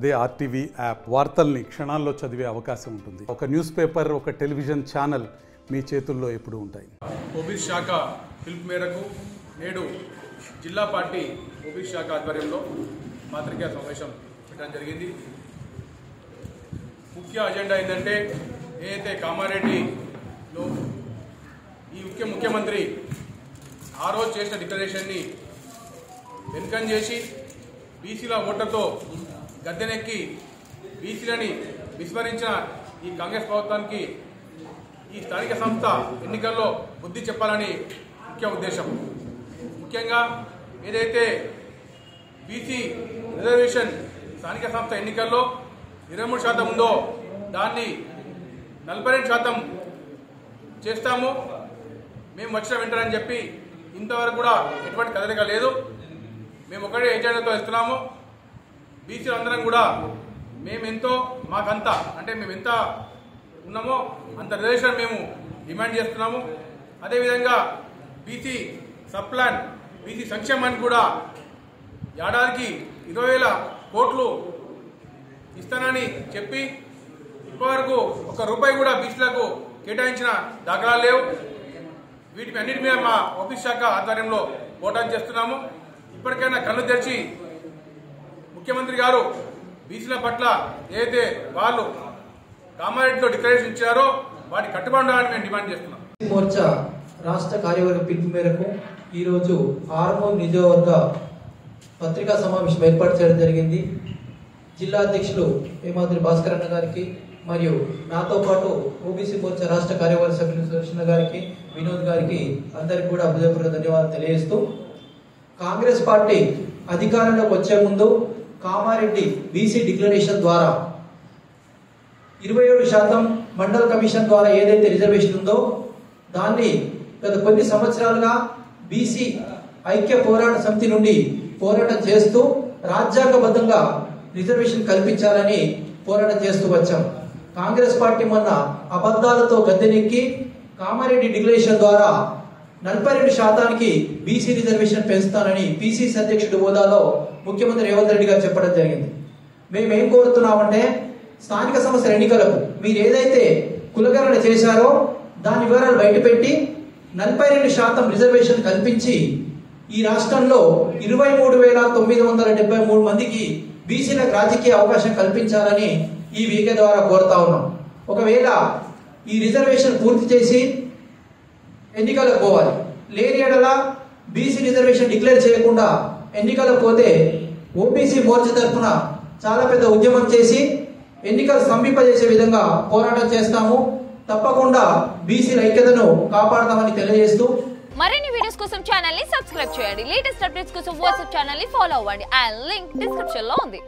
అదే RTV app వార్తల్ని క్షణాల్లో చదివే అవకాశం ఉంటుంది. ఒక న్యూస్ పేపర్, ఒక టెలివిజన్ ఛానల్ మీ చేతుల్లో ఎప్పుడూ ఉంటాయి. ఓబీసీ శాఖ పిలుపు మేరకు నేడు జిల్లా పార్టీ ఓబీసీ శాఖ ఆధ్వర్యంలో పాత్రికేయ సమావేశం పెట్టడం జరిగింది. ముఖ్య అజెండా ఏంటంటే ఏదైతే కామారెడ్డిలో ఈ ముఖ్యమంత్రి ఆ రోజు చేసిన డిక్లరేషన్ని వెనుకం చేసి బీసీల ఓట్లతో గద్దెనెక్కి బీసీలని విస్మరించిన ఈ కాంగ్రెస్ ప్రభుత్వానికి ఈ స్థానిక సంస్థ ఎన్నికల్లో బుద్ధి చెప్పాలని ముఖ్య ఉద్దేశం. ముఖ్యంగా ఏదైతే బీసీ రిజర్వేషన్ స్థానిక సంస్థ ఎన్నికల్లో 23% ఉందో దాన్ని 42% చేస్తాము మేము వచ్చిన వెంటనే చెప్పి ఇంతవరకు కూడా ఎటువంటి కదలిక లేదు. మేము ఒకటే ఏజెండాతో ఇస్తున్నాము. బీసీలు అందరం కూడా మేమెంతో మాకంత అంటే మేము ఎంత ఉన్నామో అంత రిజర్వేషన్ మేము డిమాండ్ చేస్తున్నాము. అదేవిధంగా బీసీ సబ్ ప్లాన్ బీసీ సంక్షేమానికి కూడా ఏడాదికి 20,000 కోట్లు ఇస్తానని చెప్పి ఇప్పటివరకు ₹1 కూడా బీసీలకు కేటాయించిన దాఖలాలు లేవు. వీటిని అన్నిటి మీద మా ఓబీసీ శాఖ ఆధ్వర్యంలో పోరాటం చేస్తున్నాము. ఇప్పటికైనా కళ్ళు తెరిచి ముఖ్యమంత్రి గారు బీసీల పట్ల ఏదైతే వాళ్ళు కామారెడ్డిలో డిక్లరేషన్ ఇచ్చారో వాటి కట్టుబడి ఉండాలని మేము డిమాండ్ చేస్తున్నాం. మోర్చా రాష్ట్ర కార్యవర్గ పిలుపు మేరకు ఈరోజు ఆర్మూర్ నియోజకవర్గ పత్రికా సమావేశం ఏర్పాటు చేయడం జరిగింది. జిల్లా అధ్యక్షులు వేమాద్రి భాస్కర్ అన్న గారికి మరియు నాతో పాటు ఓబీసీ మోర్చా రాష్ట్ర కార్యవర్గ సభ్యులు సురేష్ గారికి, వినోద్ గారికి అందరికి కూడా హృదయపూర్వక ధన్యవాదాలు తెలియజేస్తూ, కాంగ్రెస్ పార్టీ అధికారంలోకి వచ్చే ముందు కామారెడ్డి బీసీ డిక్లరేషన్ ద్వారా 27% మండల్ కమిషన్ ద్వారా ఏదైతే రిజర్వేషన్ ఉందో దాన్ని గత కొన్ని సంవత్సరాలుగా బీసీ ఐక్య పోరాట సమితి నుండి పోరాటం చేస్తూ రాజ్యాంగబద్ధంగా రిజర్వేషన్ కల్పించాలని పోరాటం చేస్తూ వచ్చాం. కాంగ్రెస్ పార్టీ మొన్న అబద్ధాలతో గద్దెనెక్కి కామారెడ్డి డిక్లరేషన్ ద్వారా 42% బీసీ రిజర్వేషన్ పెంచుతానని పిసిసి అధ్యక్షుడి హోదాలో ముఖ్యమంత్రి రేవంత్ రెడ్డి గారు చెప్పడం జరిగింది. మేమేం కోరుతున్నామంటే స్థానిక సంస్థల ఎన్నికలకు మీరు ఏదైతే కులగణన చేశారో దాని వివరాలు బయటపెట్టి 42% రిజర్వేషన్ కల్పించి ఈ రాష్ట్రంలో 23,973 మందికి బీసీలకు రాజకీయ అవకాశం కల్పించాలని ఈ వీకే ద్వారా కోరుతా ఉన్నాం. ఒకవేళ ఈ రిజర్వేషన్ పూర్తి చేసి ఎన్నికలకు పోవాలి, లేని ఎడల బీసీ రిజర్వేషన్ డిక్లేర్ చేయకుండా ఎన్నికలకు పోతే ఓబీసీ మోర్చా తరఫున చాలా పెద్ద ఉద్యమం చేసి ఎన్నికలు స్తంభింపజేసే విధంగా పోరాటం చేస్తాము. తప్పకుండా బీసీల ఐక్యతను కాపాడతామని తెలియజేస్తూ, మరిన్ని వీడియోస్ కోసం ఛానల్ ని సబ్స్క్రైబ్ చేయండి. లేటెస్ట్ అప్డేట్స్ కోసం వాట్సాప్ ఛానల్ ని ఫాలో అవ్వండి. ఆ లింక్ డిస్క్రిప్షన్ లో ఉంది.